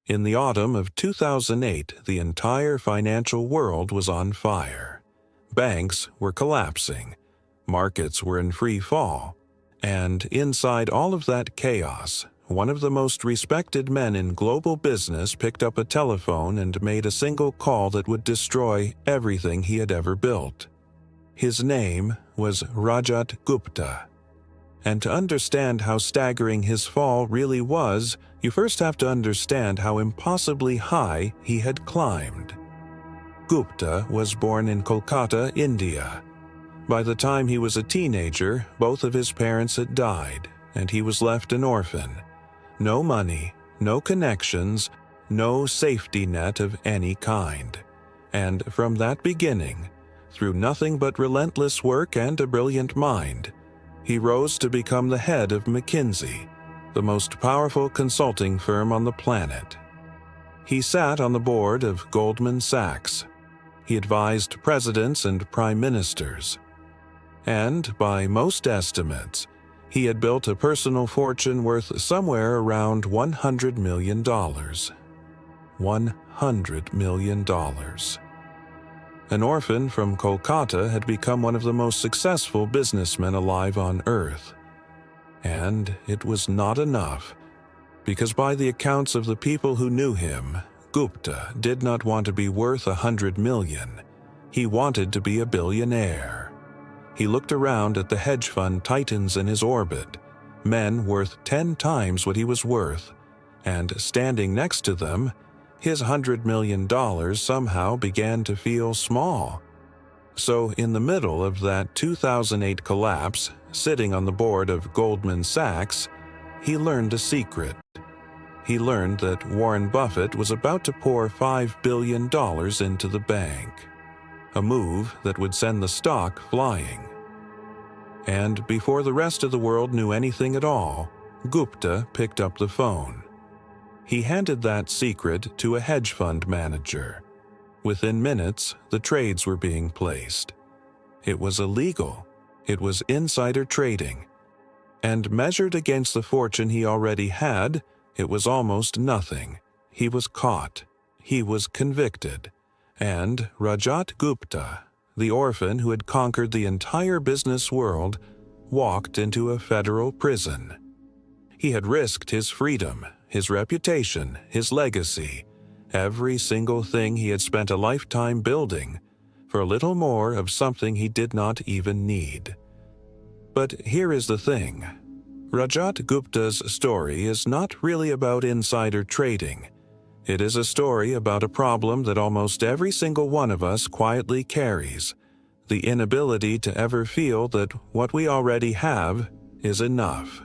In the autumn of 2008, the entire financial world was on fire. Banks were collapsing, markets were in free fall, and inside all of that chaos, one of the most respected men in global business picked up a telephone and made a single call that would destroy everything he had ever built. His name was Rajat Gupta. And to understand how staggering his fall really was, you first have to understand how impossibly high he had climbed. Gupta was born in Kolkata, India. By the time he was a teenager, both of his parents had died, and he was left an orphan. No money, no connections, no safety net of any kind. And from that beginning, through nothing but relentless work and a brilliant mind, he rose to become the head of McKinsey, the most powerful consulting firm on the planet. He sat on the board of Goldman Sachs. He advised presidents and prime ministers. And by most estimates, he had built a personal fortune worth somewhere around $100 million. $100 million. An orphan from Kolkata had become one of the most successful businessmen alive on Earth. And it was not enough, because by the accounts of the people who knew him, Gupta did not want to be worth $100 million. He wanted to be a billionaire. He looked around at the hedge fund titans in his orbit, men worth 10 times what he was worth, and standing next to them, his $100 million somehow began to feel small. So in the middle of that 2008 collapse, sitting on the board of Goldman Sachs, he learned a secret. He learned that Warren Buffett was about to pour $5 billion into the bank, a move that would send the stock flying. And before the rest of the world knew anything at all, Gupta picked up the phone. He handed that secret to a hedge fund manager. Within minutes, the trades were being placed. It was illegal. It was insider trading. And measured against the fortune he already had, it was almost nothing. He was caught. He was convicted. And Rajat Gupta, the orphan who had conquered the entire business world, walked into a federal prison. He had risked his freedom, his reputation, his legacy, every single thing he had spent a lifetime building, for a little more of something he did not even need. But here is the thing. Rajat Gupta's story is not really about insider trading. It is a story about a problem that almost every single one of us quietly carries, the inability to ever feel that what we already have is enough.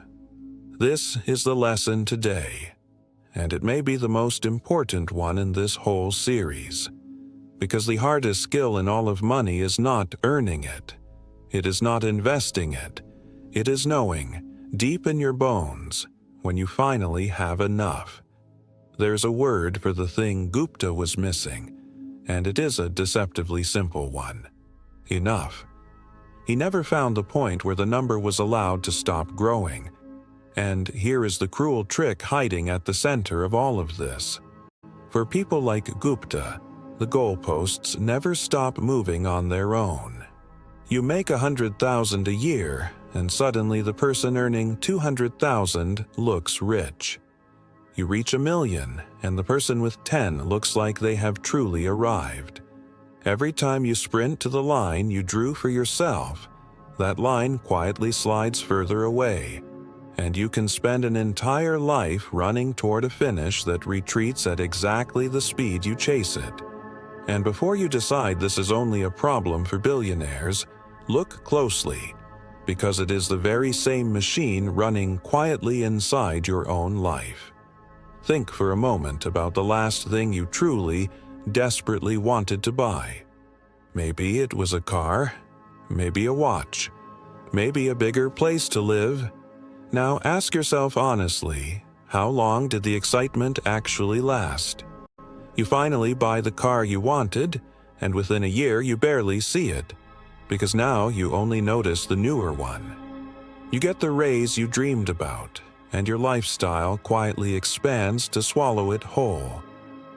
This is the lesson today, and it may be the most important one in this whole series, because the hardest skill in all of money is not earning it. It is not investing it. It is knowing, deep in your bones, when you finally have enough. There's a word for the thing Gupta was missing, and it is a deceptively simple one. Enough. He never found the point where the number was allowed to stop growing. And here is the cruel trick hiding at the center of all of this. For people like Gupta, the goalposts never stop moving on their own. You make $100,000 a year, and suddenly the person earning $200,000 looks rich. You reach $1 million, and the person with 10 looks like they have truly arrived. Every time you sprint to the line you drew for yourself, that line quietly slides further away, and you can spend an entire life running toward a finish that retreats at exactly the speed you chase it. And before you decide this is only a problem for billionaires, look closely, because it is the very same machine running quietly inside your own life. Think for a moment about the last thing you truly, desperately wanted to buy. Maybe it was a car, maybe a watch, maybe a bigger place to live. Now ask yourself honestly, how long did the excitement actually last? You finally buy the car you wanted, and within a year you barely see it, because now you only notice the newer one. You get the raise you dreamed about, and your lifestyle quietly expands to swallow it whole,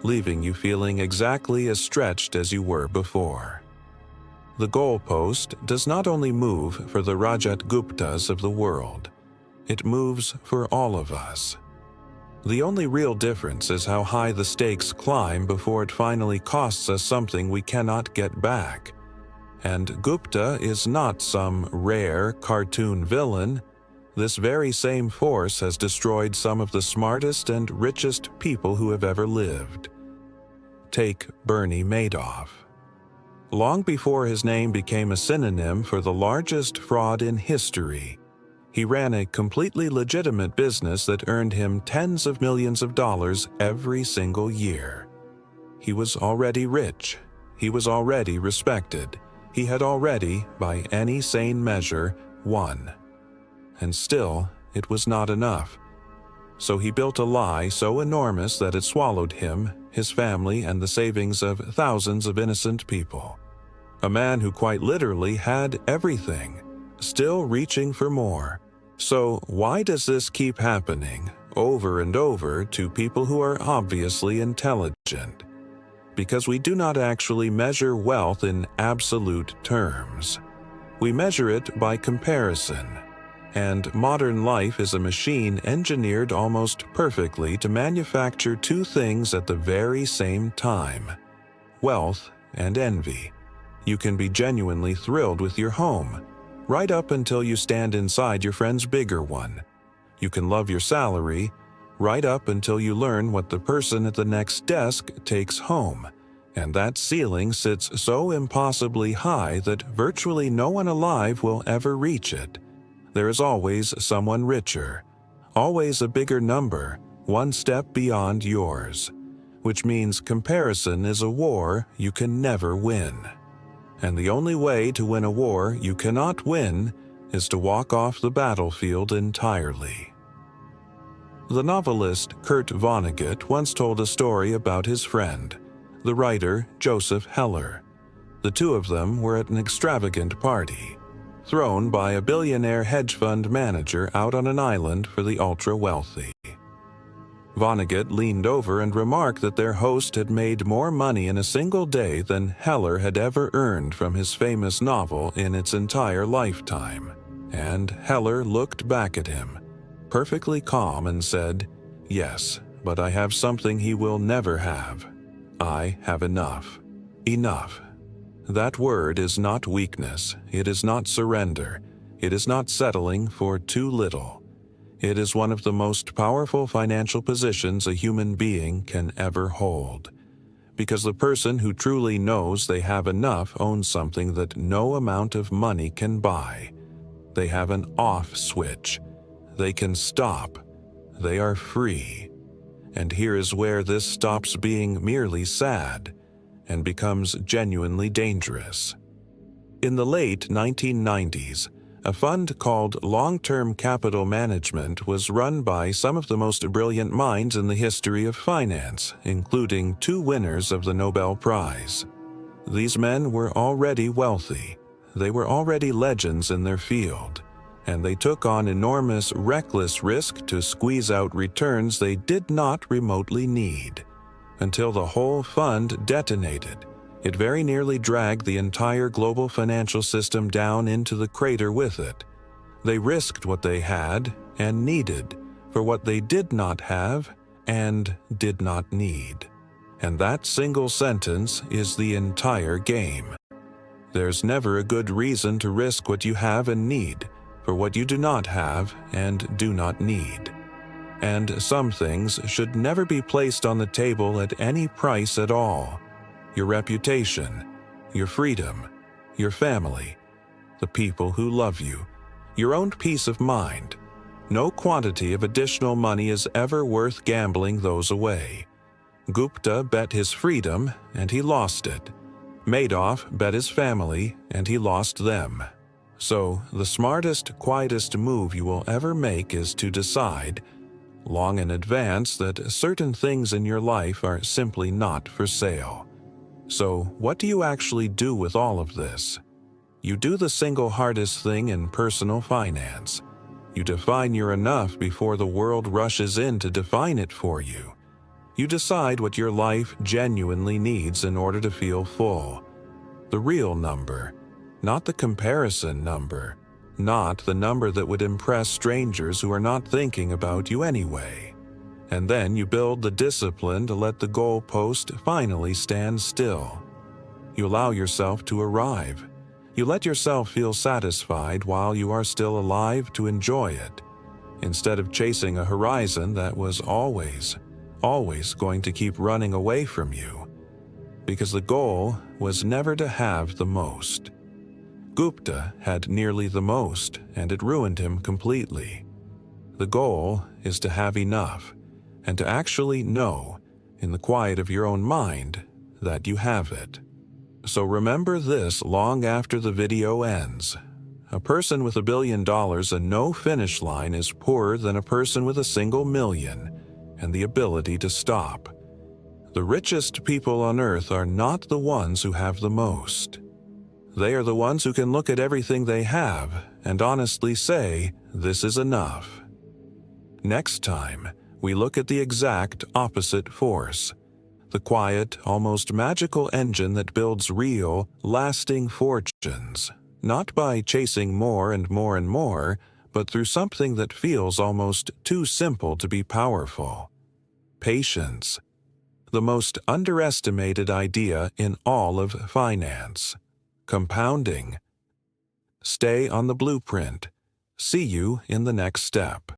leaving you feeling exactly as stretched as you were before. The goalpost does not only move for the Rajat Guptas of the world, it moves for all of us. The only real difference is how high the stakes climb before it finally costs us something we cannot get back. And Gupta is not some rare cartoon villain. This very same force has destroyed some of the smartest and richest people who have ever lived. Take Bernie Madoff. Long before his name became a synonym for the largest fraud in history, he ran a completely legitimate business that earned him tens of millions of dollars every single year. He was already rich. He was already respected. He had already, by any sane measure, won. And still, it was not enough. So he built a lie so enormous that it swallowed him, his family, and the savings of thousands of innocent people. A man who quite literally had everything, still reaching for more. So why does this keep happening over and over to people who are obviously intelligent? Because we do not actually measure wealth in absolute terms. We measure it by comparison. And modern life is a machine engineered almost perfectly to manufacture two things at the very same time: wealth and envy. You can be genuinely thrilled with your home, right up until you stand inside your friend's bigger one. You can love your salary, right up until you learn what the person at the next desk takes home, and that ceiling sits so impossibly high that virtually no one alive will ever reach it. There is always someone richer, always a bigger number, one step beyond yours, which means comparison is a war you can never win. And the only way to win a war you cannot win is to walk off the battlefield entirely. The novelist Kurt Vonnegut once told a story about his friend, the writer Joseph Heller. The two of them were at an extravagant party, thrown by a billionaire hedge fund manager out on an island for the ultra-wealthy. Vonnegut leaned over and remarked that their host had made more money in a single day than Heller had ever earned from his famous novel in its entire lifetime. And Heller looked back at him, perfectly calm, and said, "Yes, but I have something he will never have. I have enough. Enough." That word is not weakness. It is not surrender. It is not settling for too little. It is one of the most powerful financial positions a human being can ever hold. Because the person who truly knows they have enough owns something that no amount of money can buy. They have an off switch. They can stop. They are free. And here is where this stops being merely sad and becomes genuinely dangerous. In the late 1990s, a fund called Long-Term Capital Management was run by some of the most brilliant minds in the history of finance, including two winners of the Nobel Prize. These men were already wealthy. They were already legends in their field, and they took on enormous, reckless risk to squeeze out returns they did not remotely need. Until the whole fund detonated. It very nearly dragged the entire global financial system down into the crater with it. They risked what they had and needed for what they did not have and did not need. And that single sentence is the entire game. There's never a good reason to risk what you have and need for what you do not have and do not need. And some things should never be placed on the table at any price at all. Your reputation, your freedom, your family, the people who love you, your own peace of mind. No quantity of additional money is ever worth gambling those away. Gupta bet his freedom, and he lost it. Madoff bet his family, and he lost them. So, the smartest, quietest move you will ever make is to decide, long in advance, that certain things in your life are simply not for sale. So, what do you actually do with all of this? You do the single hardest thing in personal finance. You define your enough before the world rushes in to define it for you. You decide what your life genuinely needs in order to feel full. The real number, not the comparison number, not the number that would impress strangers who are not thinking about you anyway. And then you build the discipline to let the goalpost finally stand still. You allow yourself to arrive. You let yourself feel satisfied while you are still alive to enjoy it, instead of chasing a horizon that was always going to keep running away from you. Because the goal was never to have the most. Gupta had nearly the most, and it ruined him completely. The goal is to have enough, and to actually know, in the quiet of your own mind, that you have it. So remember this long after the video ends. A person with $1 billion and no finish line is poorer than a person with a single million and the ability to stop. The richest people on earth are not the ones who have the most. They are the ones who can look at everything they have and honestly say, "This is enough." Next time, we look at the exact opposite force. The quiet, almost magical engine that builds real, lasting fortunes, not by chasing more and more and more, but through something that feels almost too simple to be powerful. Patience. The most underestimated idea in all of finance. Compounding. Stay on the blueprint. See you in the next step.